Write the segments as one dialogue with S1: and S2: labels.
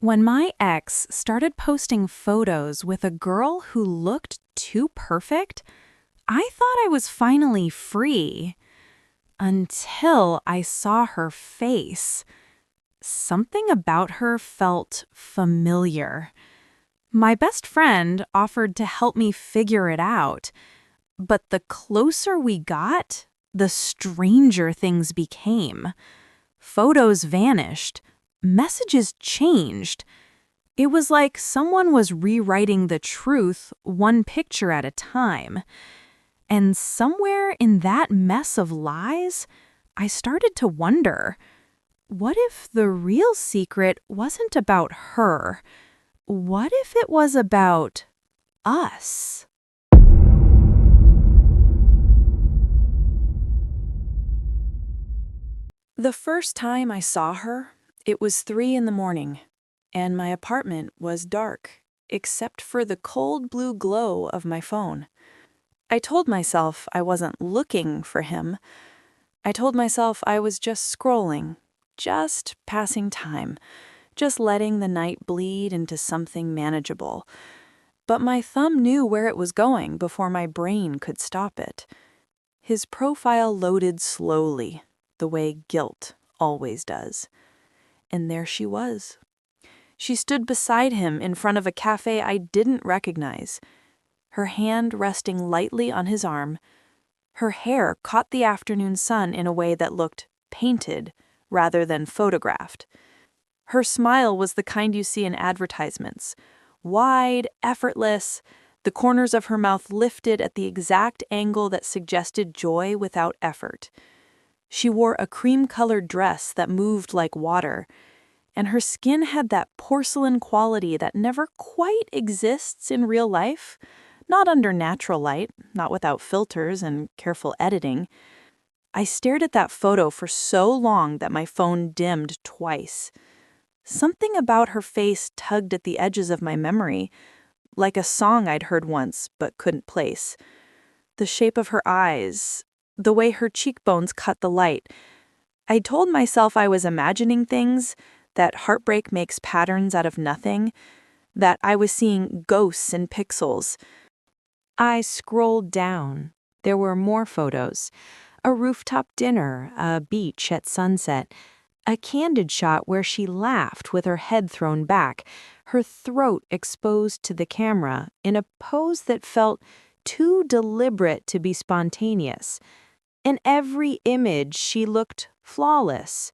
S1: When my ex started posting photos with a girl who looked too perfect, I thought I was finally free. Until I saw her face. Something about her felt familiar. My best friend offered to help me figure it out, but the closer we got, the stranger things became. Photos vanished, messages changed. It was like someone was rewriting the truth one picture at a time. And somewhere in that mess of lies, I started to wonder, what if the real secret wasn't about her? What if it was about us? The first time I saw her, it was 3 in the morning, and my apartment was dark, except for the cold blue glow of my phone. I told myself I wasn't looking for him. I told myself I was just scrolling, just passing time, just letting the night bleed into something manageable. But my thumb knew where it was going before my brain could stop it. His profile loaded slowly, the way guilt always does. And there she was. She stood beside him in front of a cafe I didn't recognize, her hand resting lightly on his arm. Her hair caught the afternoon sun in a way that looked painted rather than photographed. Her smile was the kind you see in advertisements, wide, effortless, the corners of her mouth lifted at the exact angle that suggested joy without effort. She wore a cream-colored dress that moved like water, and her skin had that porcelain quality that never quite exists in real life, not under natural light, not without filters and careful editing. I stared at that photo for so long that my phone dimmed twice. Something about her face tugged at the edges of my memory, like a song I'd heard once but couldn't place. The shape of her eyes, the way her cheekbones cut the light. I told myself I was imagining things, that heartbreak makes patterns out of nothing, that I was seeing ghosts in pixels. I scrolled down. There were more photos. A rooftop dinner, a beach at sunset, a candid shot where she laughed with her head thrown back, her throat exposed to the camera in a pose that felt too deliberate to be spontaneous. In every image, she looked flawless.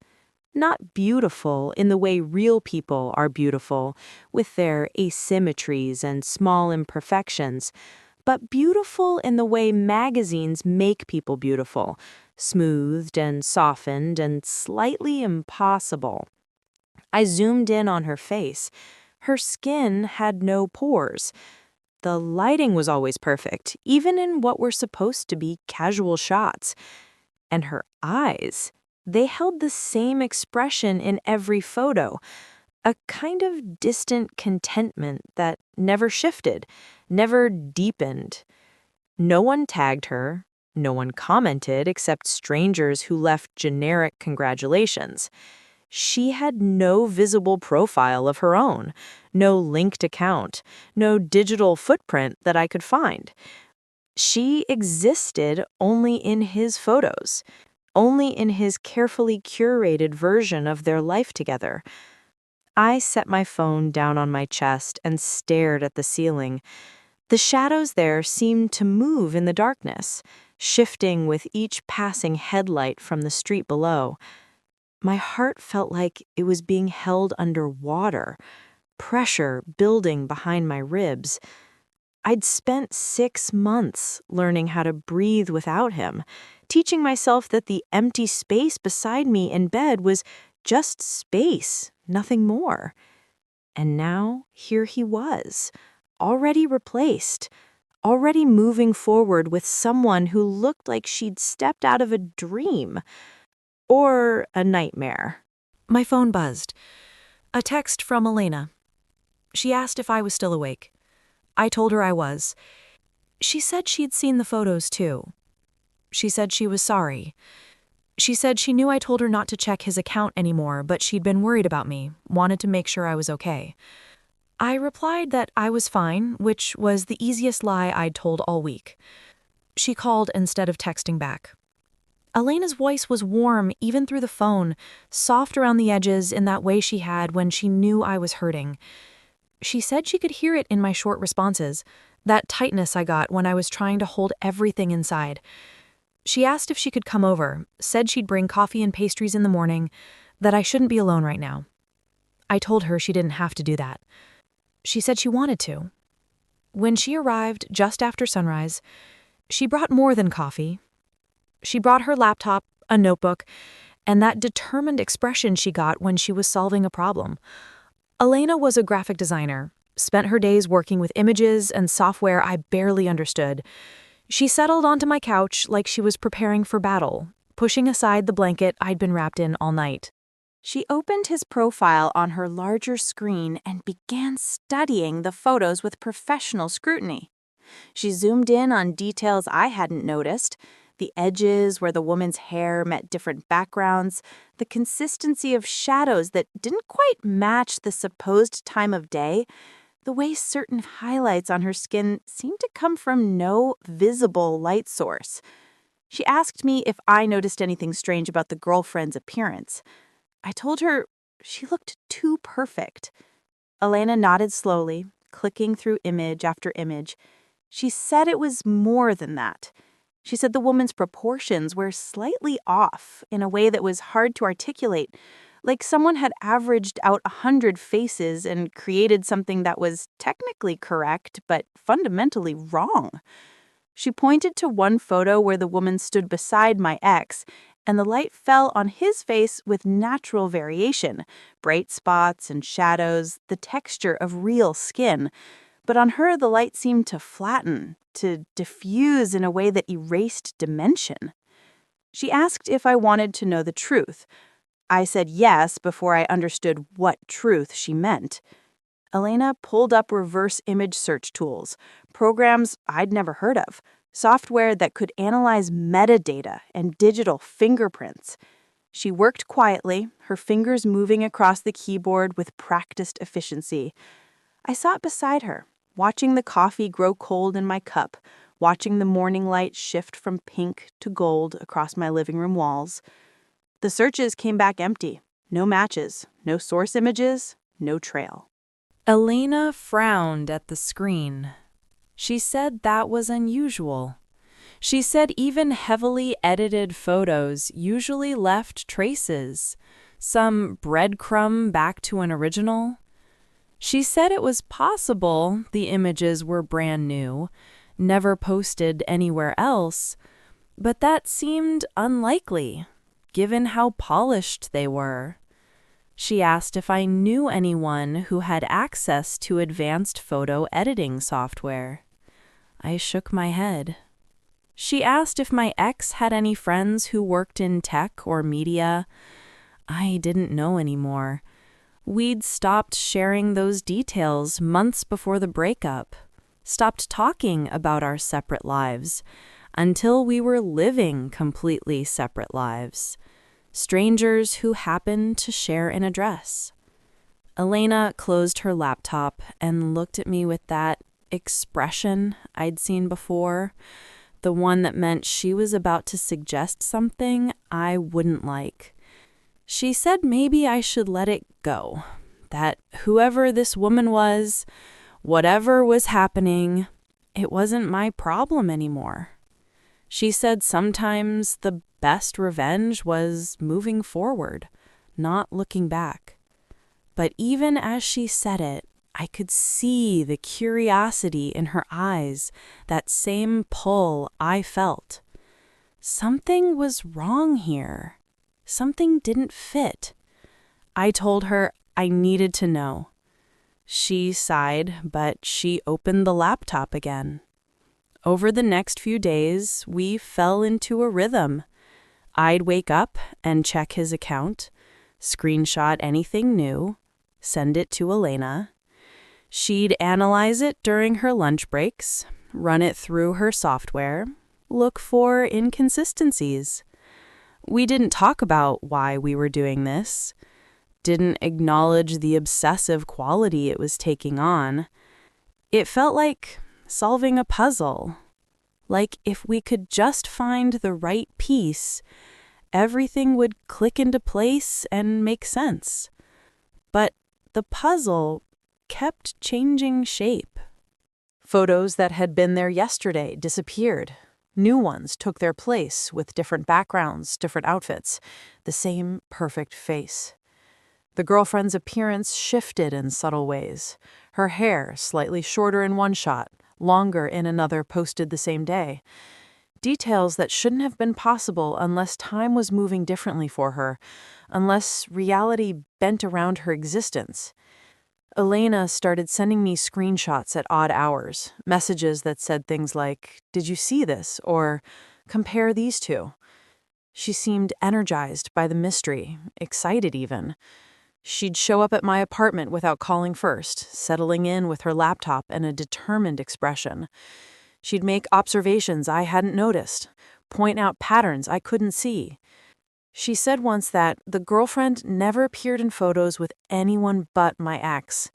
S1: Not beautiful in the way real people are beautiful, with their asymmetries and small imperfections, but beautiful in the way magazines make people beautiful, smoothed and softened and slightly impossible. I zoomed in on her face. Her skin had no pores. The lighting was always perfect, even in what were supposed to be casual shots. And her eyes, they held the same expression in every photo, a kind of distant contentment that never shifted, never deepened. No one tagged her, no one commented except strangers who left generic congratulations. She had no visible profile of her own, no linked account, no digital footprint that I could find. She existed only in his photos, only in his carefully curated version of their life together. I set my phone down on my chest and stared at the ceiling. The shadows there seemed to move in the darkness, shifting with each passing headlight from the street below. My heart felt like it was being held under water, pressure building behind my ribs. I'd spent 6 months learning how to breathe without him, teaching myself that the empty space beside me in bed was just space, nothing more. And now here he was, already replaced, already moving forward with someone who looked like she'd stepped out of a dream or a nightmare. My phone buzzed. A text from Elena. She asked if I was still awake. I told her I was. She said she'd seen the photos too. She said she was sorry.
S2: She said she knew I told her not to check his account anymore, but she'd been worried about me, wanted to make sure I was okay. I replied that I was fine, which was the easiest lie I'd told all week. She called instead of texting back. Elena's voice was warm even through the phone, soft around the edges in that way she had when she knew I was hurting. She said she could hear it in my short responses, that tightness I got when I was trying to hold everything inside. She asked if she could come over, said she'd bring coffee and pastries in the morning, that I shouldn't be alone right now. I told her she didn't have to do that. She said she wanted to. When she arrived just after sunrise, she brought more than coffee. She brought her laptop, a notebook, and that determined expression she got when she was solving a problem. Elena was a graphic designer, spent her days working with images and software I barely understood. She settled onto my couch like she was preparing for battle, pushing aside the blanket I'd been wrapped in all night.
S1: She opened his profile on her larger screen and began studying the photos with professional scrutiny. She zoomed in on details I hadn't noticed: the edges where the woman's hair met different backgrounds, the consistency of shadows that didn't quite match the supposed time of day, the way certain highlights on her skin seemed to come from no visible light source. She asked me if I noticed anything strange about the girlfriend's appearance. I told her she looked too perfect. Elena nodded slowly, clicking through image after image. She said it was more than that. She said the woman's proportions were slightly off in a way that was hard to articulate, like someone had averaged out 100 faces and created something that was technically correct but fundamentally wrong. She pointed to one photo where the woman stood beside my ex, and the light fell on his face with natural variation, bright spots and shadows, the texture of real skin. But on her, the light seemed to flatten, to diffuse in a way that erased dimension. She asked if I wanted to know the truth. I said yes before I understood what truth she meant. Elena pulled up reverse image search tools, programs I'd never heard of, software that could analyze metadata and digital fingerprints. She worked quietly, her fingers moving across the keyboard with practiced efficiency. I sat beside her, watching the coffee grow cold in my cup, watching the morning light shift from pink to gold across my living room walls. The searches came back empty. No matches, no source images, no trail.
S2: Elena frowned at the screen. She said that was unusual. She said even heavily edited photos usually left traces, some breadcrumb back to an original. She said it was possible the images were brand new, never posted anywhere else, but that seemed unlikely, given how polished they were. She asked if I knew anyone who had access to advanced photo editing software. I shook my head. She asked if my ex had any friends who worked in tech or media. I didn't know anymore. We'd stopped sharing those details months before the breakup, stopped talking about our separate lives, until we were living completely separate lives. Strangers who happened to share an address. Elena closed her laptop and looked at me with that expression I'd seen before, the one that meant she was about to suggest something I wouldn't like. She said maybe I should let it go, that whoever this woman was, whatever was happening, it wasn't my problem anymore. She said sometimes the best revenge was moving forward, not looking back. But even as she said it, I could see the curiosity in her eyes, that same pull I felt. Something was wrong here. Something didn't fit. I told her I needed to know. She sighed, but she opened the laptop again. Over the next few days, we fell into a rhythm. I'd wake up and check his account, screenshot anything new, send it to Elena. She'd analyze it during her lunch breaks, run it through her software, look for inconsistencies. We didn't talk about why we were doing this, didn't acknowledge the obsessive quality it was taking on. It felt like solving a puzzle. Like if we could just find the right piece, everything would click into place and make sense. But the puzzle kept changing shape.
S1: Photos that had been there yesterday disappeared. New ones took their place with different backgrounds, different outfits, the same perfect face. The girlfriend's appearance shifted in subtle ways. Her hair slightly shorter in one shot, longer in another posted the same day. Details that shouldn't have been possible unless time was moving differently for her, unless reality bent around her existence. Elena started sending me screenshots at odd hours, messages that said things like, "Did you see this?" or "Compare these two." She seemed energized by the mystery, excited even. She'd show up at my apartment without calling first, settling in with her laptop and a determined expression. She'd make observations I hadn't noticed, point out patterns I couldn't see. She said once that the girlfriend never appeared in photos with anyone but my ex,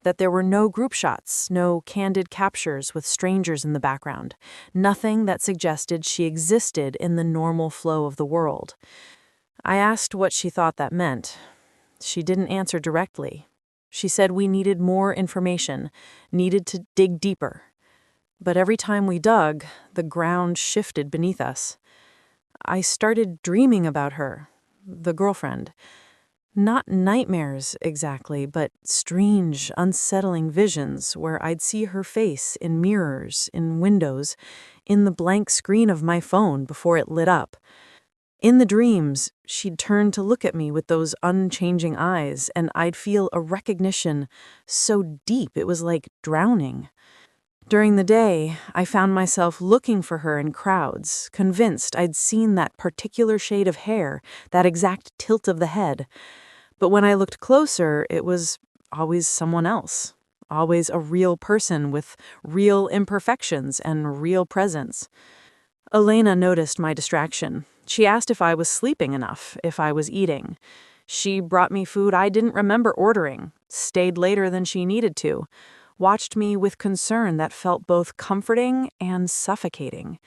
S1: that there were no group shots, no candid captures with strangers in the background, nothing that suggested she existed in the normal flow of the world. I asked what she thought that meant. She didn't answer directly. She said we needed more information, needed to dig deeper. But every time we dug, the ground shifted beneath us. I started dreaming about her, the girlfriend. Not nightmares exactly, but strange, unsettling visions where I'd see her face in mirrors, in windows, in the blank screen of my phone before it lit up. In the dreams, she'd turn to look at me with those unchanging eyes, and I'd feel a recognition so deep it was like drowning. During the day, I found myself looking for her in crowds, convinced I'd seen that particular shade of hair, that exact tilt of the head. But when I looked closer, it was always someone else, always a real person with real imperfections and real presence. Elena noticed my distraction. She asked if I was sleeping enough, if I was eating. She brought me food I didn't remember ordering, stayed later than she needed to, watched me with concern that felt both comforting and suffocating.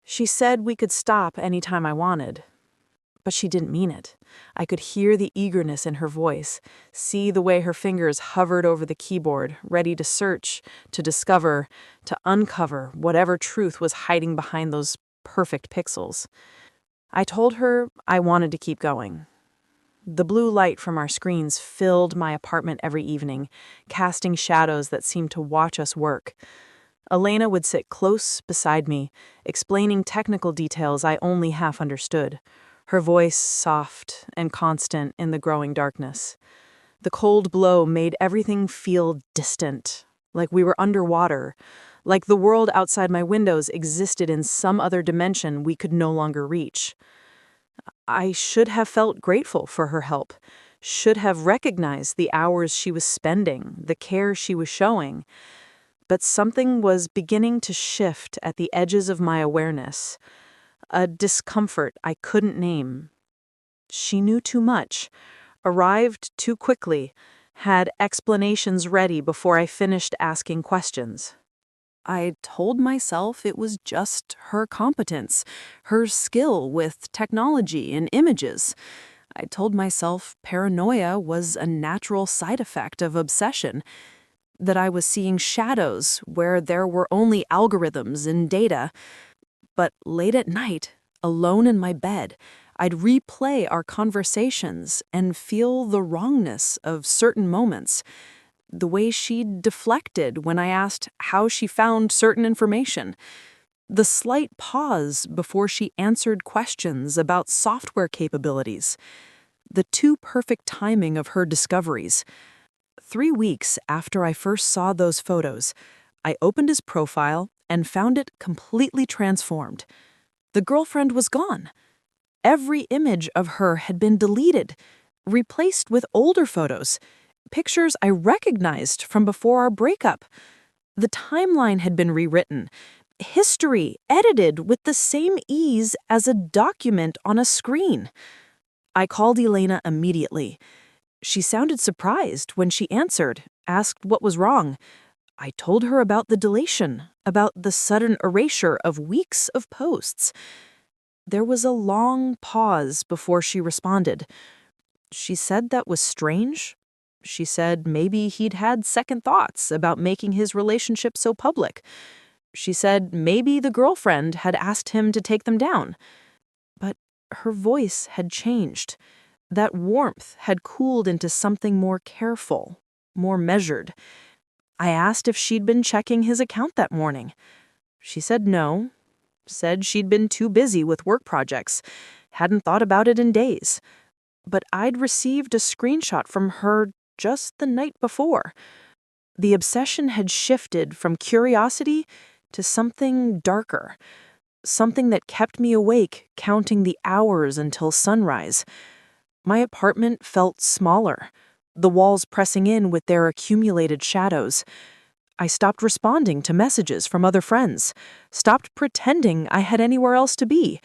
S1: She said we could stop anytime I wanted. But she didn't mean it. I could hear the eagerness in her voice, see the way her fingers hovered over the keyboard, ready to search, to discover, to uncover whatever truth was hiding behind those perfect pixels. I told her I wanted to keep going. The blue light from our screens filled my apartment every evening, casting shadows that seemed to watch us work. Elena would sit close beside me, explaining technical details I only half understood, her voice soft and constant in the growing darkness. The cold blow made everything feel distant, like we were underwater, like the world outside my windows existed in some other dimension we could no longer reach. I should have felt grateful for her help, should have recognized the hours she was spending, the care she was showing. But something was beginning to shift at the edges of my awareness, a discomfort I couldn't name. She knew too much, arrived too quickly, had explanations ready before I finished asking questions. I told myself it was just her competence, her skill with technology and images. I told myself paranoia was a natural side effect of obsession, that I was seeing shadows where there were only algorithms and data. But late at night, alone in my bed, I'd replay our conversations and feel the wrongness of certain moments. The way she'd deflected when I asked how she found certain information. The slight pause before she answered questions about software capabilities. The too perfect timing of her discoveries. 3 weeks after I first saw those photos, I opened his profile and found it completely transformed. The girlfriend was gone. Every image of her had been deleted, replaced with older photos. Pictures I recognized from before our breakup. The timeline had been rewritten. history edited with the same ease as a document on a screen. I called Elena immediately. She sounded surprised when she answered, asked what was wrong. I told her about the deletion, about the sudden erasure of weeks of posts. There was a long pause before she responded. She said that was strange. She said maybe he'd had second thoughts about making his relationship so public. She said maybe the girlfriend had asked him to take them down. But her voice had changed. That warmth had cooled into something more careful, more measured. I asked if she'd been checking his account that morning. She said no, said she'd been too busy with work projects, hadn't thought about it in days. But I'd received a screenshot from her just the night before. The obsession had shifted from curiosity to something darker, something that kept me awake, counting the hours until sunrise. My apartment felt smaller, the walls pressing in with their accumulated shadows. I stopped responding to messages from other friends, stopped pretending I had anywhere else to be.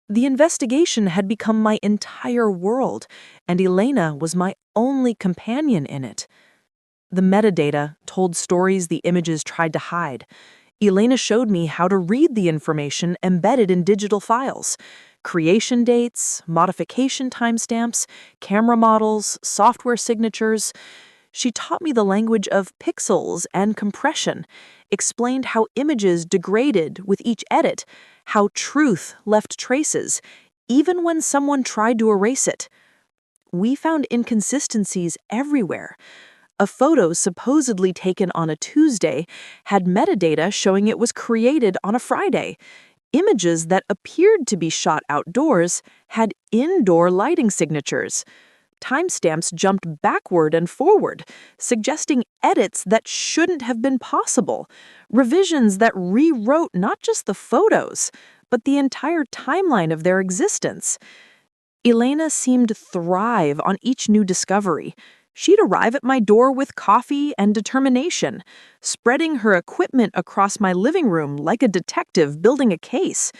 S1: The investigation had become my entire world, and Elena was my only companion in it. The metadata told stories the images tried to hide. Elena showed me how to read the information embedded in digital files. Creation dates, modification timestamps, camera models, software signatures. She taught me the language of pixels and compression, explained how images degraded with each edit, how truth left traces, even when someone tried to erase it. We found inconsistencies everywhere. A photo supposedly taken on a Tuesday had metadata showing it was created on a Friday. Images that appeared to be shot outdoors had indoor lighting signatures. Timestamps jumped backward and forward, suggesting edits that shouldn't have been possible, revisions that rewrote not just the photos, but the entire timeline of their existence. Elena seemed to thrive on each new discovery. She'd arrive at my door with coffee and determination, spreading her equipment across my living room like a detective building a case.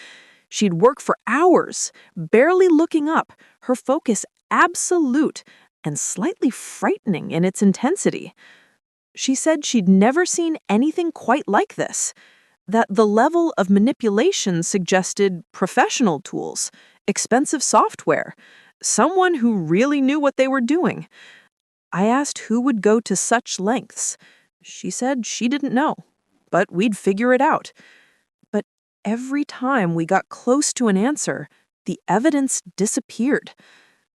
S1: She'd work for hours, barely looking up, her focus absolute and slightly frightening in its intensity. She said she'd never seen anything quite like this, that the level of manipulation suggested professional tools, expensive software, someone who really knew what they were doing. I asked who would go to such lengths. She said she didn't know, but we'd figure it out. But every time we got close to an answer, the evidence disappeared.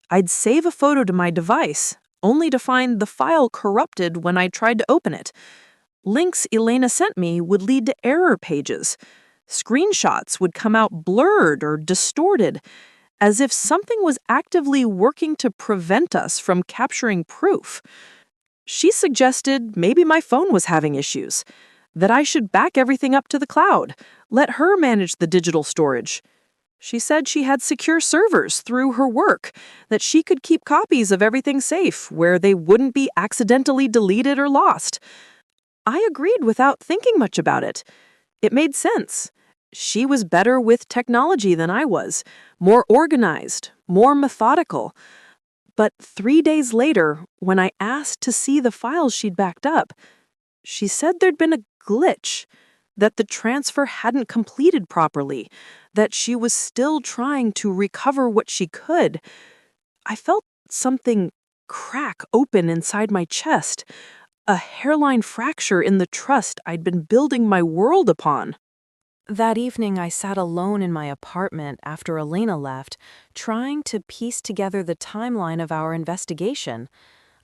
S1: I'd save a photo to my device, only to find the file corrupted when I tried to open it. Links Elena sent me would lead to error pages. Screenshots would come out blurred or distorted, as if something was actively working to prevent us from capturing proof. She suggested maybe my phone was having issues, that I should back everything up to the cloud, let her manage the digital storage. She said she had secure servers through her work, that she could keep copies of everything safe where they wouldn't be accidentally deleted or lost. I agreed without thinking much about it. It made sense. She was better with technology than I was, more organized, more methodical. But 3 days later, when I asked to see the files she'd backed up, she said there'd been a glitch, that the transfer hadn't completed properly, that she was still trying to recover what she could. I felt something crack open inside my chest, a hairline fracture in the trust I'd been building my world upon. That evening, I sat alone in my apartment after Elena left, trying to piece together the timeline of our investigation.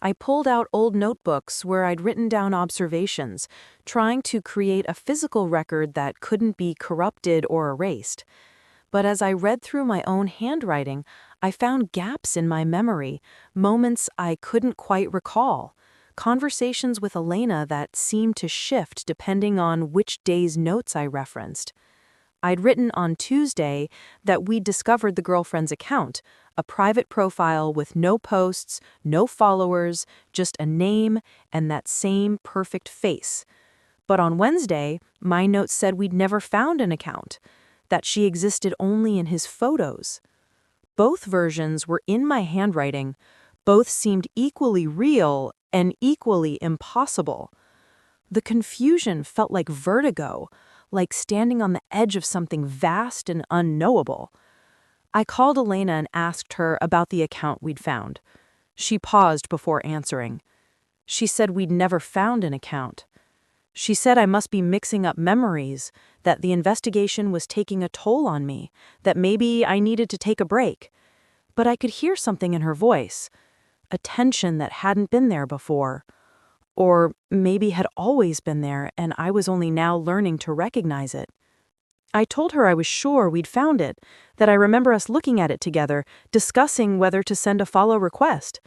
S1: I pulled out old notebooks where I'd written down observations, trying to create a physical record that couldn't be corrupted or erased. But as I read through my own handwriting, I found gaps in my memory, moments I couldn't quite recall, conversations with Elena that seemed to shift depending on which day's notes I referenced. I'd written on Tuesday that we'd discovered the girlfriend's account, a private profile with no posts, no followers, just a name and that same perfect face. But on Wednesday, my notes said we'd never found an account, that she existed only in his photos. Both versions were in my handwriting. Both seemed equally real and equally impossible. The confusion felt like vertigo, like standing on the edge of something vast and unknowable. I called Elena and asked her about the account we'd found. She paused before answering. She said we'd never found an account. She said I must be mixing up memories, that the investigation was taking a toll on me, that maybe I needed to take a break. But I could hear something in her voice, a tension that hadn't been there before. Or maybe had always been there and I was only now learning to recognize it. I told her I was sure we'd found it, that I remember us looking at it together, discussing whether to send a follow request.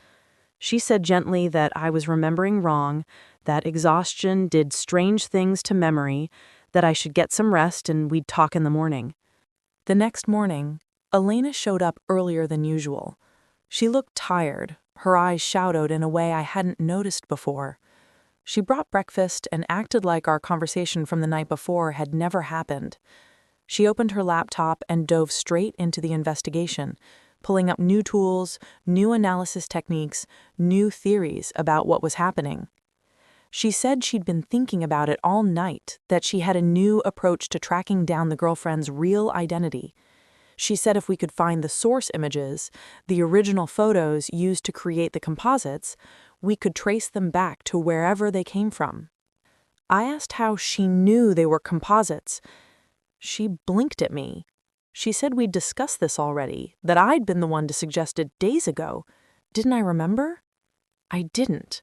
S1: She said gently that I was remembering wrong, that exhaustion did strange things to memory, that I should get some rest and we'd talk in the morning. The next morning, Elena showed up earlier than usual. She looked tired, her eyes shadowed in a way I hadn't noticed before. She brought breakfast and acted like our conversation from the night before had never happened. She opened her laptop and dove straight into the investigation, pulling up new tools, new analysis techniques, new theories about what was happening. She said she'd been thinking about it all night, that she had a new approach to tracking down the girlfriend's real identity. She said if we could find the source images, the original photos used to create the composites, we could trace them back to wherever they came from. I asked how she knew they were composites. She blinked at me. She said we'd discussed this already, that I'd been the one to suggest it days ago. Didn't I remember? I didn't.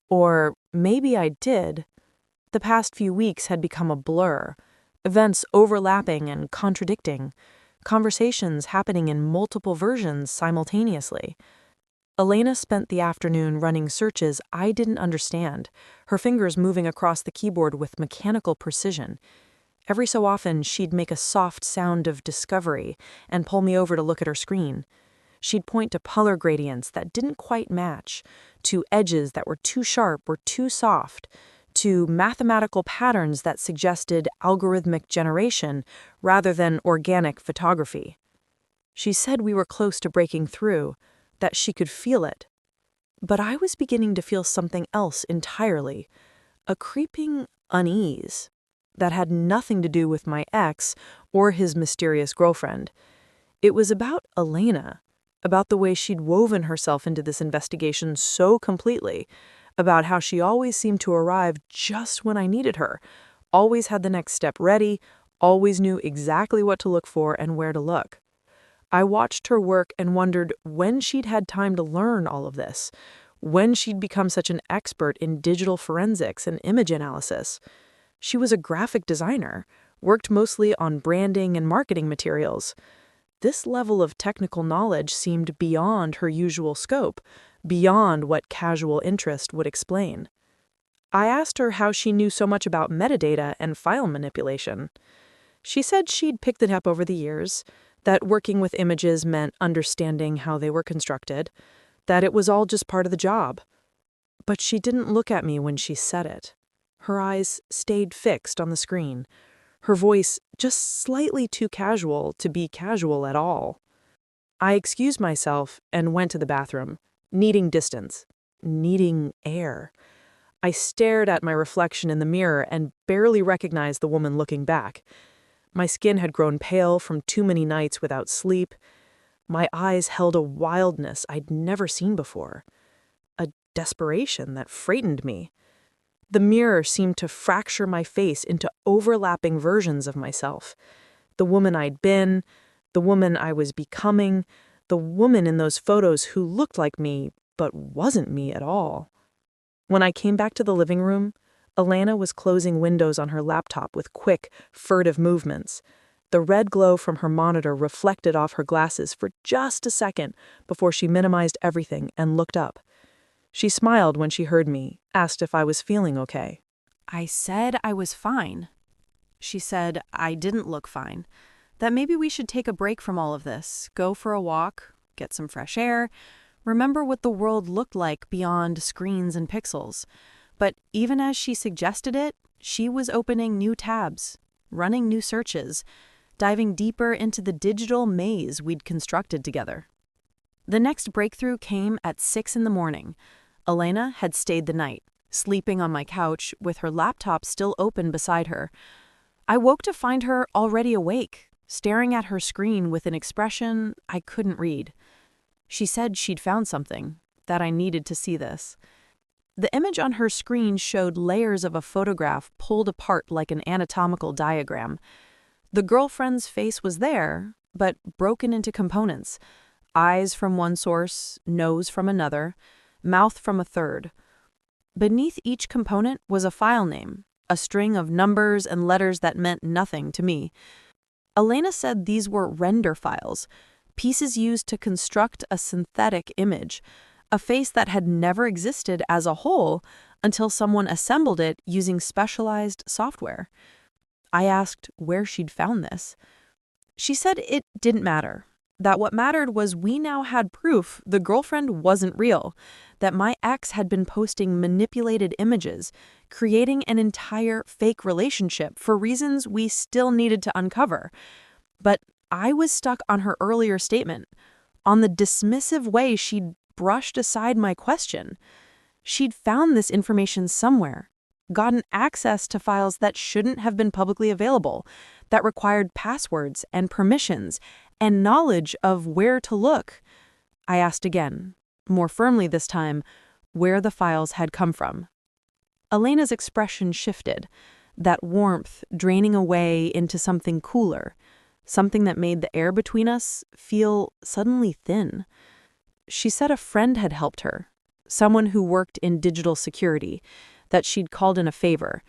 S1: Or maybe I did. The past few weeks had become a blur, events overlapping and contradicting, conversations happening in multiple versions simultaneously. Elena spent the afternoon running searches I didn't understand, her fingers moving across the keyboard with mechanical precision. Every so often, she'd make a soft sound of discovery and pull me over to look at her screen. She'd point to color gradients that didn't quite match, to edges that were too sharp or too soft, to mathematical patterns that suggested algorithmic generation rather than organic photography. She said we were close to breaking through, that she could feel it. But I was beginning to feel something else entirely, a creeping unease that had nothing to do with my ex or his mysterious girlfriend. It was about Elena, about the way she'd woven herself into this investigation so completely, about how she always seemed to arrive just when I needed her, always had the next step ready, always knew exactly what to look for and where to look. I watched her work and wondered when she'd had time to learn all of this, when she'd become such an expert in digital forensics and image analysis. She was a graphic designer, worked mostly on branding and marketing materials. This level of technical knowledge seemed beyond her usual scope, beyond what casual interest would explain. I asked her how she knew so much about metadata and file manipulation. She said she'd picked it up over the years, that working with images meant understanding how they were constructed, that it was all just part of the job. But she didn't look at me when she said it. Her eyes stayed fixed on the screen, her voice just slightly too casual to be casual at all. I excused myself and went to the bathroom, needing distance, needing air. I stared at my reflection in the mirror and barely recognized the woman looking back. My skin had grown pale from too many nights without sleep. My eyes held a wildness I'd never seen before, a desperation that frightened me. The mirror seemed to fracture my face into overlapping versions of myself. The woman I'd been, the woman I was becoming, the woman in those photos who looked like me but wasn't me at all. When I came back to the living room, Elena was closing windows on her laptop with quick, furtive movements. The red glow from her monitor reflected off her glasses for just a second before she minimized everything and looked up. She smiled when she heard me, asked if I was feeling okay. I said I was fine. She said I didn't look fine, that maybe we should take a break from all of this, go for a walk, get some fresh air, remember what the world looked like beyond screens and pixels. But even as she suggested it,
S2: She was opening new tabs, running new searches, diving deeper into the digital maze we'd constructed together. The next breakthrough came at 6 in the morning. Elena had stayed the night, sleeping on my couch with her laptop still open beside her. I woke to find her already awake, staring at her screen with an expression I couldn't read. She said she'd found something, that I needed to see this. The image on her screen showed layers of a photograph pulled apart like an anatomical diagram. The girlfriend's face was there, but broken into components. Eyes from one source, nose from another, mouth from a third. Beneath each component was a file name, a string of numbers and letters that meant nothing to me. Elena said these were render files, pieces used to construct a synthetic image, a face that had never existed as a whole until someone assembled it using specialized software. I asked where she'd found this. She said it didn't matter, that what mattered was we now had proof the girlfriend wasn't real, that my ex had been posting manipulated images, creating an entire fake relationship for reasons we still needed to uncover. But I was stuck on her earlier statement, on the dismissive way she'd brushed aside my question. She'd found this information somewhere, gotten access to files that shouldn't have been publicly available, that required passwords and permissions and knowledge of where to look. I asked again, more firmly this time, where the files had come from. Elena's expression shifted, that warmth draining away into something cooler, something that made the air between us feel suddenly thin. She said a friend had helped her, someone who worked in digital security, that she'd called in a favor.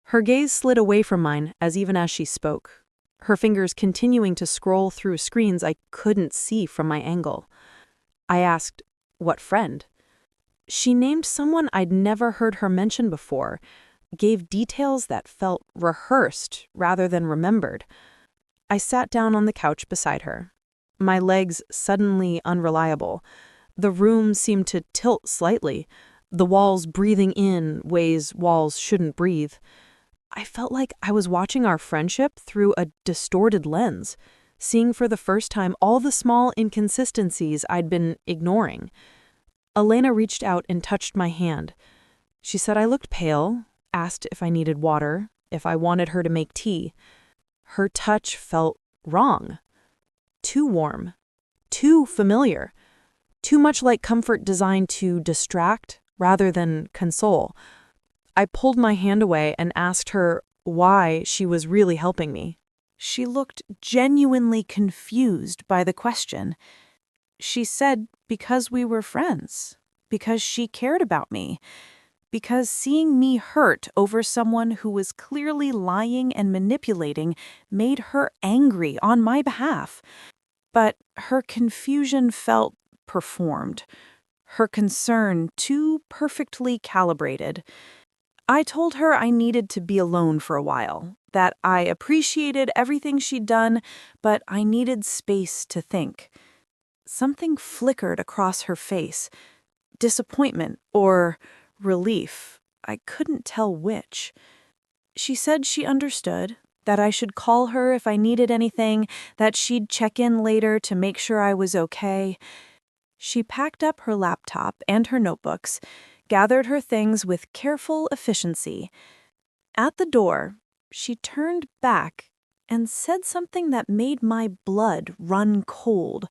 S2: Her gaze slid away from mine even as she spoke, her fingers continuing to scroll through screens I couldn't see from my angle. I asked, what friend? She named someone I'd never heard her mention before, gave details that felt rehearsed rather than remembered. I sat down on the couch beside her, my legs suddenly unreliable. The room seemed to tilt slightly, the walls breathing in ways walls shouldn't breathe. I felt like I was watching our friendship through a distorted lens, seeing for the first time all the small inconsistencies I'd been ignoring. Elena reached out and touched my hand. She said I looked pale, asked if I needed water, if I wanted her to make tea. Her touch felt wrong. Too warm. Too familiar. Too much like comfort designed to distract rather than console. I pulled my hand away and asked her why she was really helping me. She looked genuinely confused by the question. She said because we were friends, because she cared about me, because seeing me hurt over someone who was clearly lying and manipulating made her angry on my behalf. But her confusion felt performed, her concern too perfectly calibrated. I told her I needed to be alone for a while, that I appreciated everything she'd done, but I needed space to think. Something flickered across her face, disappointment or relief. I couldn't tell which. She said she understood, that I should call her if I needed anything, that she'd check in later to make sure I was okay. She packed up her laptop and her notebooks, gathered her things with careful efficiency. At the door, she turned back and said something that made my blood run cold.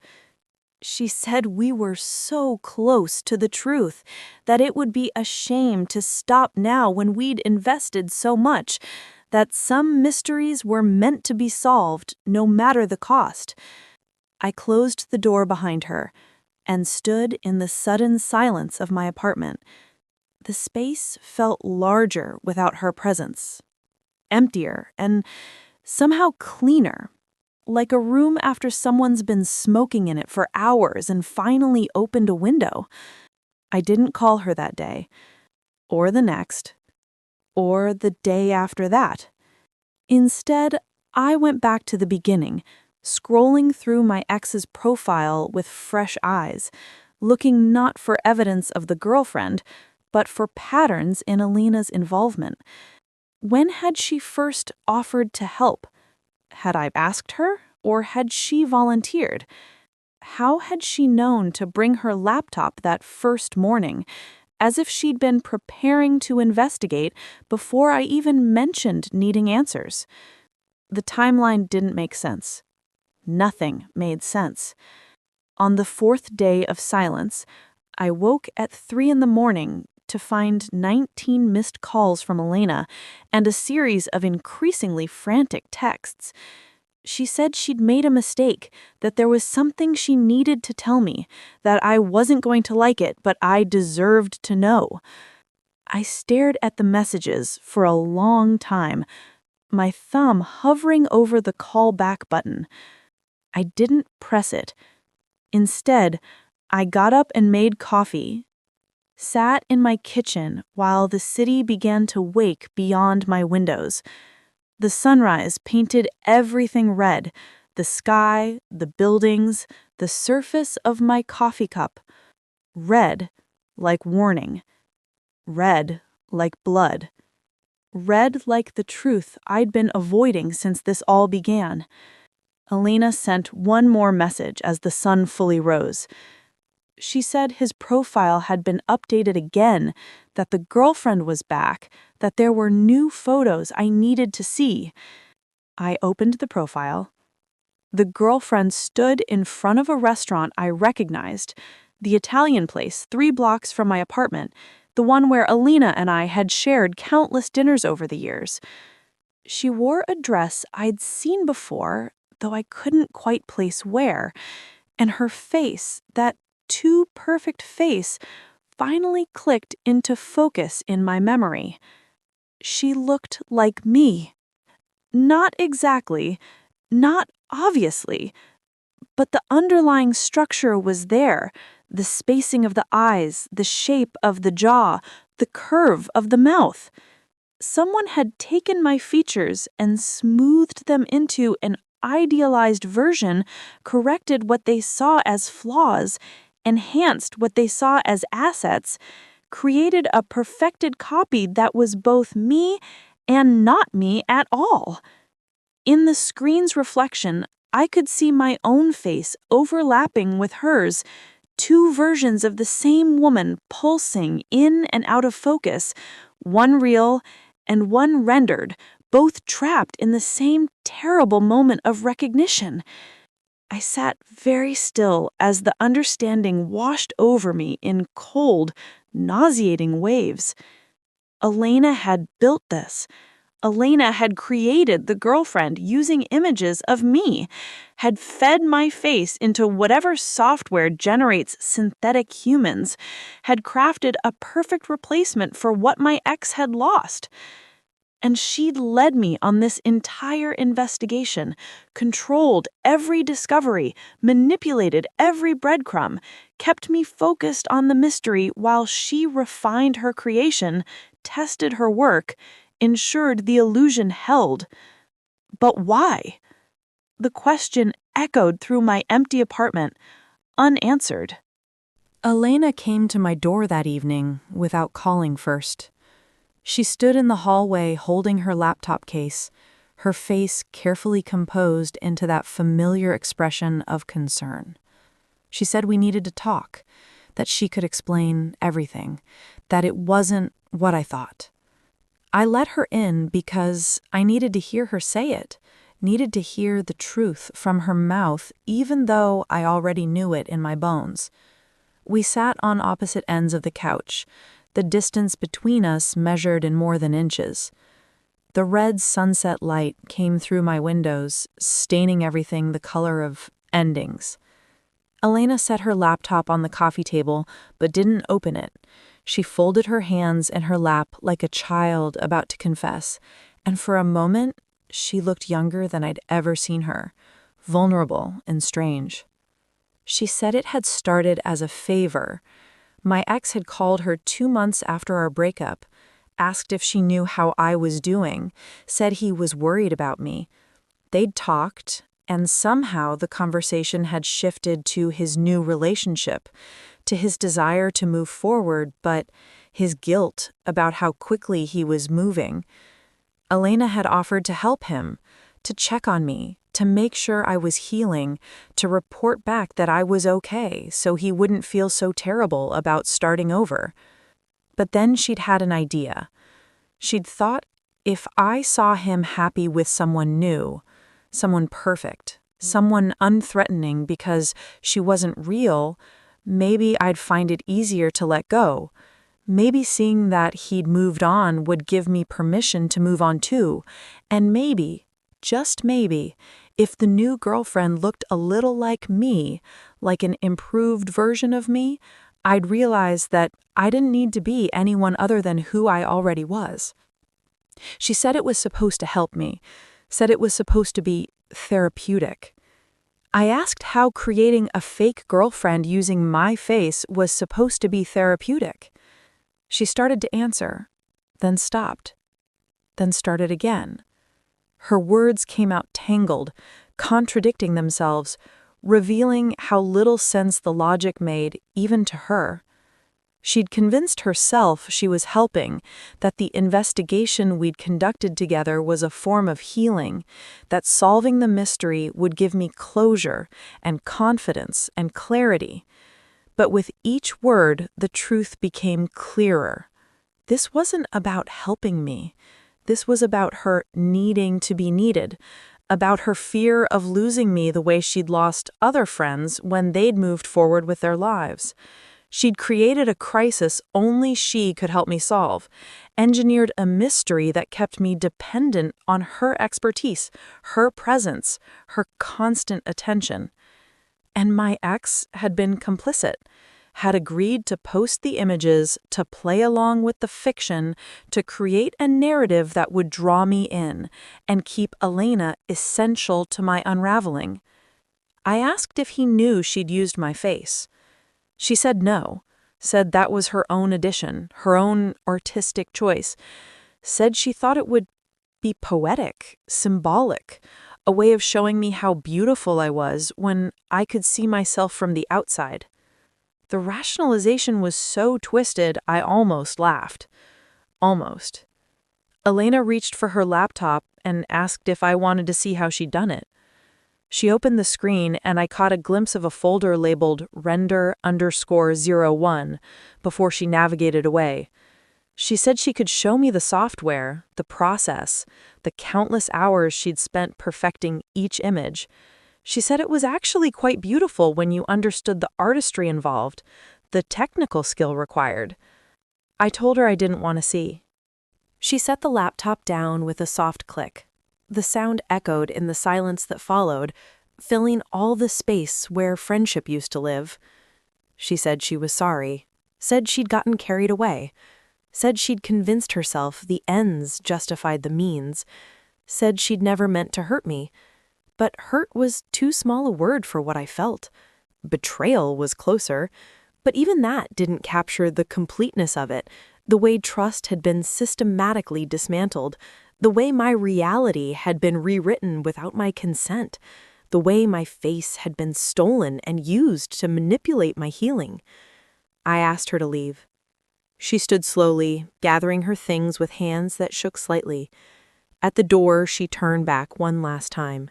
S2: She said we were so close to the truth, that it would be a shame to stop now when we'd invested so much, that some mysteries were meant to be solved no matter the cost. I closed the door behind her and stood in the sudden silence of my apartment. The space felt larger without her presence, emptier and somehow cleaner, like a room after someone's been smoking in it for hours and finally opened a window. I didn't call her that day, or the next, or the day after that. Instead, I went back to the beginning, scrolling through my ex's profile with fresh eyes, looking not for evidence of the girlfriend, but for patterns in Elena's involvement.
S1: When had she first offered to help? Had I asked her, or had she volunteered? How had she known to bring her laptop that first morning, as if she'd been preparing to investigate before I even mentioned needing answers? The timeline didn't make sense. Nothing made sense. On the fourth day of silence, I woke at 3 in the morning to find 19 missed calls from Elena and a series of increasingly frantic texts. She said she'd made a mistake, that there was something she needed to tell me, that I wasn't going to like it, but I deserved to know. I stared at the messages for a long time, my thumb hovering over the call back button. I didn't press it. Instead, I got up and made coffee, sat in my kitchen while the city began to wake beyond my windows. The sunrise painted everything red, the sky, the buildings, the surface of my coffee cup. Red like warning. Red like blood. Red like the truth I'd been avoiding since this all began. Elena sent one more message as the sun fully rose. She said his profile had been updated again, that the girlfriend was back, that there were new photos I needed to see. I opened the profile. The girlfriend stood in front of a restaurant I recognized, the Italian place 3 blocks from my apartment, the one where Elena and I had shared countless dinners over the years. She wore a dress I'd seen before, though I couldn't quite place where, and her face, that too perfect face, finally clicked into focus in my memory. She looked like me. Not exactly, not obviously, but the underlying structure was there, the spacing of the eyes, the shape of the jaw, the curve of the mouth. Someone had taken my features and smoothed them into an idealized version, corrected what they saw as flaws, enhanced what they saw as assets, created a perfected copy that was both me and not me at all. In the screen's reflection, I could see my own face overlapping with hers, 2 versions of the same woman pulsing in and out of focus, one real and one rendered, both trapped in the same terrible moment of recognition. I sat very still as the understanding washed over me in cold, nauseating waves. Elena had built this. Elena had created the girlfriend using images of me, had fed my face into whatever software generates synthetic humans, had crafted a perfect replacement for what my ex had lost. And she'd led me on this entire investigation, controlled every discovery, manipulated every breadcrumb, kept me focused on the mystery while she refined her creation, tested her work, ensured the illusion held. But why? The question echoed through my empty apartment, unanswered. Elena came to my door that evening without calling first. She stood in the hallway holding her laptop case, her face carefully composed into that familiar expression of concern. She said we needed to talk, that she could explain everything, that it wasn't what I thought. I let her in because I needed to hear her say it, needed to hear the truth from her mouth even though I already knew it in my bones. We sat on opposite ends of the couch, the distance between us measured in more than inches. The red sunset light came through my windows, staining everything the color of endings. Elena set her laptop on the coffee table, but didn't open it. She folded her hands in her lap like a child about to confess, and for a moment, she looked younger than I'd ever seen her, vulnerable and strange. She said it had started as a favor. My ex had called her 2 months after our breakup, asked if she knew how I was doing, said he was worried about me. They'd talked, and somehow the conversation had shifted to his new relationship, to his desire to move forward, but his guilt about how quickly he was moving. Elena had offered to help him, to check on me, to make sure I was healing, to report back that I was okay so he wouldn't feel so terrible about starting over. But then she'd had an idea. She'd thought if I saw him happy with someone new, someone perfect, someone unthreatening because she wasn't real, maybe I'd find it easier to let go. Maybe seeing that he'd moved on would give me permission to move on too. And maybe, just maybe, if the new girlfriend looked a little like me, like an improved version of me, I'd realize that I didn't need to be anyone other than who I already was. She said it was supposed to help me, said it was supposed to be therapeutic. I asked how creating a fake girlfriend using my face was supposed to be therapeutic. She started to answer, then stopped, then started again. Her words came out tangled, contradicting themselves, revealing how little sense the logic made, even to her. She'd convinced herself she was helping, that the investigation we'd conducted together was a form of healing, that solving the mystery would give me closure and confidence and clarity. But with each word, the truth became clearer. This wasn't about helping me. This was about her needing to be needed, about her fear of losing me the way she'd lost other friends when they'd moved forward with their lives. She'd created a crisis only she could help me solve, engineered a mystery that kept me dependent on her expertise, her presence, her constant attention. And my ex had been complicit, had agreed to post the images, to play along with the fiction, to create a narrative that would draw me in and keep Elena essential to my unraveling. I asked if he knew she'd used my face. She said no, said that was her own addition, her own artistic choice, said she thought it would be poetic, symbolic, a way of showing me how beautiful I was when I could see myself from the outside. The rationalization was so twisted, I almost laughed. Almost. Elena reached for her laptop and asked if I wanted to see how she'd done it. She opened the screen and I caught a glimpse of a folder labeled render_01 before she navigated away. She said she could show me the software, the process, the countless hours she'd spent perfecting each image. She said it was actually quite beautiful when you understood the artistry involved, the technical skill required. I told her I didn't want to see. She set the laptop down with a soft click. The sound echoed in the silence that followed, filling all the space where friendship used to live. She said she was sorry, said she'd gotten carried away, said she'd convinced herself the ends justified the means, said she'd never meant to hurt me. But hurt was too small a word for what I felt. Betrayal was closer, but even that didn't capture the completeness of it, the way trust had been systematically dismantled, the way my reality had been rewritten without my consent, the way my face had been stolen and used to manipulate my healing. I asked her to leave. She stood slowly, gathering her things with hands that shook slightly. At the door, she turned back one last time.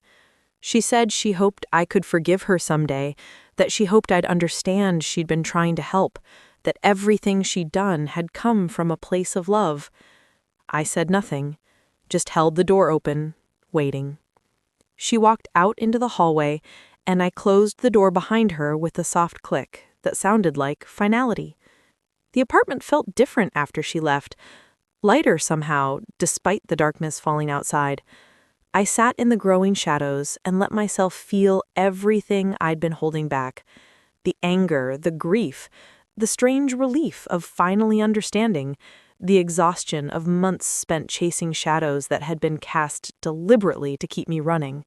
S1: She said she hoped I could forgive her someday, that she hoped I'd understand she'd been trying to help, that everything she'd done had come from a place of love. I said nothing, just held the door open, waiting. She walked out into the hallway, and I closed the door behind her with a soft click that sounded like finality. The apartment felt different after she left, lighter somehow, despite the darkness falling outside. I sat in the growing shadows and let myself feel everything I'd been holding back. The anger, the grief, the strange relief of finally understanding, the exhaustion of months spent chasing shadows that had been cast deliberately to keep me running.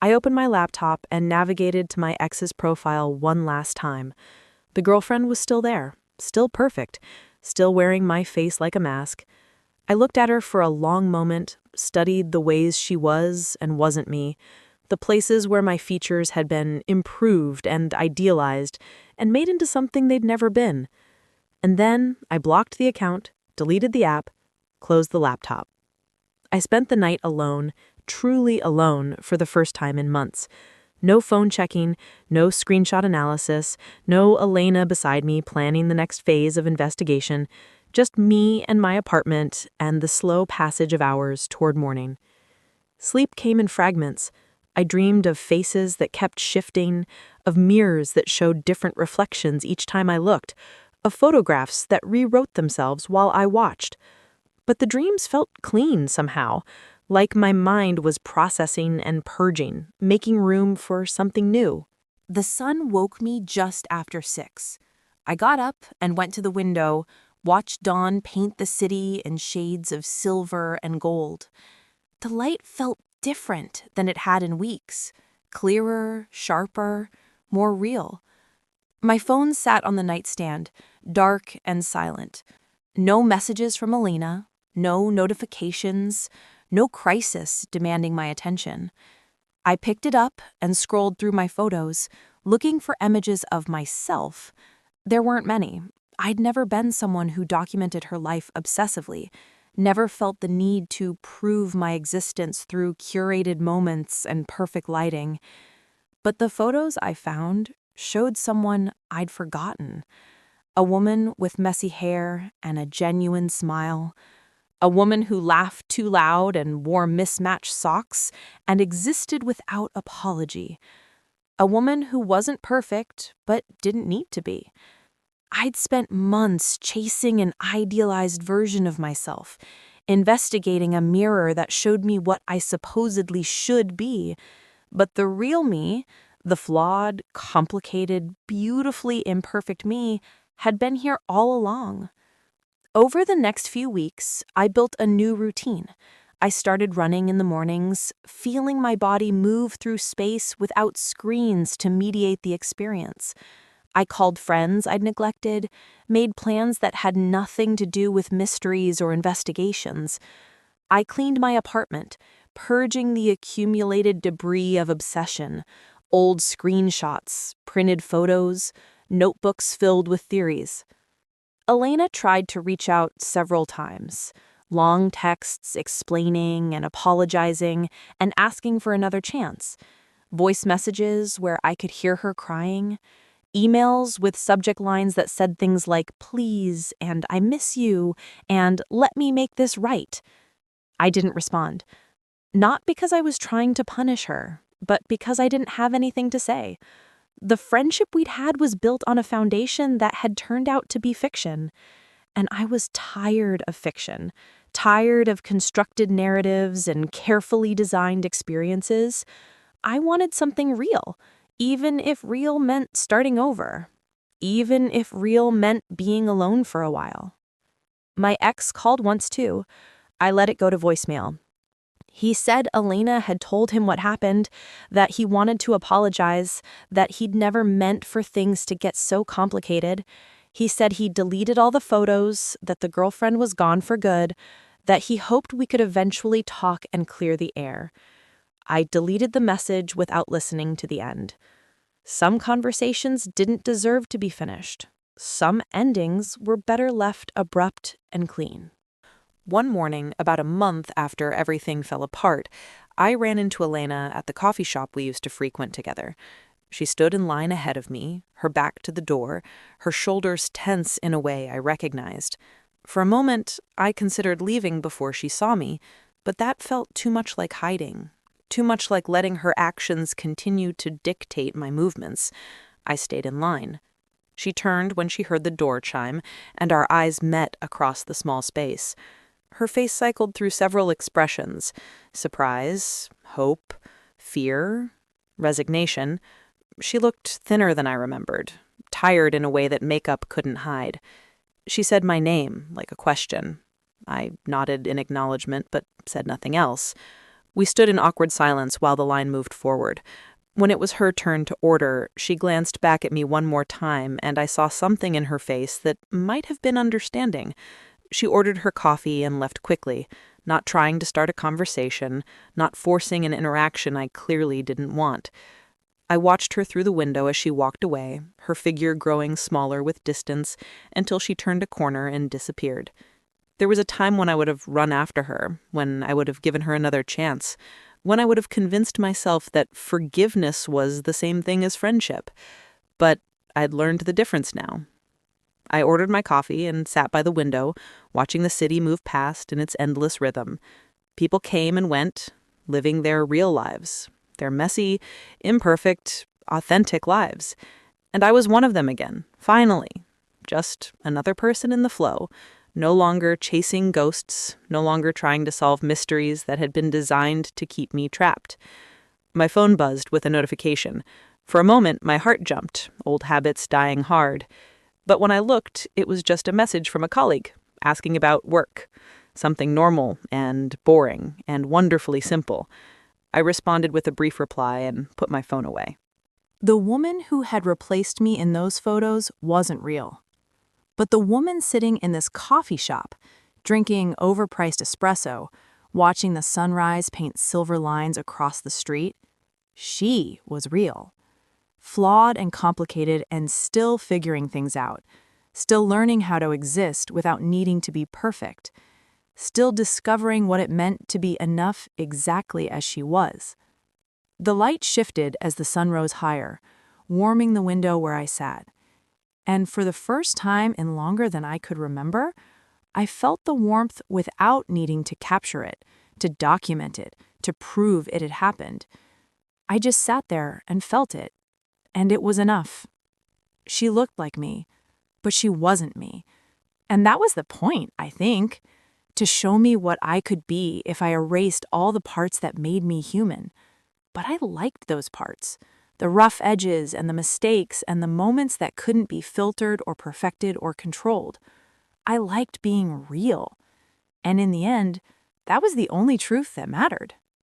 S1: I opened my laptop and navigated to my ex's profile one last time. The girlfriend was still there, still perfect, still wearing my face like a mask. I looked at her for a long moment, studied the ways she was and wasn't me, the places where my features had been improved and idealized and made into something they'd never been. And then I blocked the account, deleted the app, closed the laptop.
S2: I spent the night alone, truly alone, for the first time in months. No phone checking, no screenshot analysis, no Elena beside me planning the next phase of investigation, just me and my apartment and the slow passage of hours toward morning. Sleep came in fragments. I dreamed of faces that kept shifting, of mirrors that showed different reflections each time I looked, of photographs that rewrote themselves while I watched. But the dreams felt clean somehow, like my mind was processing and purging, making room for something new. The sun woke me just after 6. I got up and went to the window, watched dawn paint the city in shades of silver and gold. The light felt different than it had in weeks, clearer, sharper, more real. My phone sat on the nightstand, dark and silent. No messages from Elena, no notifications, no crisis demanding my attention. I picked it up and scrolled through my photos, looking for images of myself. There weren't many. I'd never been someone who documented her life obsessively, never felt the need to prove my existence through curated moments and perfect lighting. But the photos I found showed someone I'd forgotten. A woman with messy hair and a genuine smile. A woman who laughed too loud and wore mismatched socks and existed without apology. A woman who wasn't perfect, but didn't need to be. I'd spent months chasing an idealized version of myself, investigating a mirror that showed me what I supposedly should be. But the real me, the flawed, complicated, beautifully imperfect me, had been here all along. Over the next few weeks, I built a new routine. I started running in the mornings, feeling my body move through space without screens to mediate the experience. I called friends I'd neglected, made plans that had nothing to do with mysteries or investigations. I cleaned my apartment, purging the accumulated debris of obsession, old screenshots, printed photos, notebooks filled with theories. Elena tried to reach out several times, long texts explaining and apologizing and asking for another chance, voice messages where I could hear her crying, emails with subject lines that said things like, "Please," and "I miss you," and "Let me make this right." I didn't respond. Not because I was trying to punish her, but because I didn't have anything to say. The friendship we'd had was built on a foundation that had turned out to be fiction. And I was tired of fiction, tired of constructed narratives and carefully designed experiences. I wanted something real, even if real meant starting over, even if real meant being alone for a while. My ex called once too. I let it go to voicemail. He said Elena had told him what happened, that he wanted to apologize, that he'd never meant for things to get so complicated. He said he deleted all the photos, that the girlfriend was gone for good, that he hoped we could eventually talk and clear the air. I deleted the message without listening to the end. Some conversations didn't deserve to be finished. Some endings were better left abrupt and clean. One morning, about a month after everything fell apart, I ran into Elena at the coffee shop we used to frequent together. She stood in line ahead of me, her back to the door, her shoulders tense in a way I recognized. For a moment, I considered leaving before she saw me, but that felt too much like hiding, too much like letting her actions continue to dictate my movements. I stayed in line. She turned when she heard the door chime, and our eyes met across the small space. Her face cycled through several expressions: surprise, hope, fear, resignation. She looked thinner than I remembered, tired in a way that makeup couldn't hide. She said my name, like a question. I nodded in acknowledgement, but said nothing else. We stood in awkward silence while the line moved forward. When it was her turn to order, she glanced back at me one more time, and I saw something in her face that might have been understanding. She ordered her coffee and left quickly, not trying to start a conversation, not forcing an interaction I clearly didn't want. I watched her through the window as she walked away, her figure growing smaller with distance, until she turned a corner and disappeared.
S3: There was a time when I would have run after her, when I would have given her another chance, when I would have convinced myself that forgiveness was the same thing as friendship. But I'd learned the difference now. I ordered my coffee and sat by the window, watching the city move past in its endless rhythm. People came and went, living their real lives, their messy, imperfect, authentic lives. And I was one of them again, finally. Just another person in the flow, no longer chasing ghosts, no longer trying to solve mysteries that had been designed to keep me trapped. My phone buzzed with a notification. For a moment, my heart jumped, old habits dying hard. But when I looked, it was just a message from a colleague, asking about work. Something normal and boring and wonderfully simple. I responded with a brief reply and put my phone away.
S2: The woman who had replaced me in those photos wasn't real. But the woman sitting in this coffee shop, drinking overpriced espresso, watching the sunrise paint silver lines across the street, she was real. Flawed and complicated and still figuring things out, still learning how to exist without needing to be perfect, still discovering what it meant to be enough exactly as she was. The light shifted as the sun rose higher, warming the window where I sat. And for the first time in longer than I could remember, I felt the warmth without needing to capture it, to document it, to prove it had happened. I just sat there and felt it, and it was enough. She looked like me, but she wasn't me. And that was the point, I think, to show me what I could be if I erased all the parts that made me human. But I liked those parts. The rough edges and the mistakes and the moments that couldn't be filtered or perfected or controlled. I liked being real. And in the end, that was the only truth that mattered.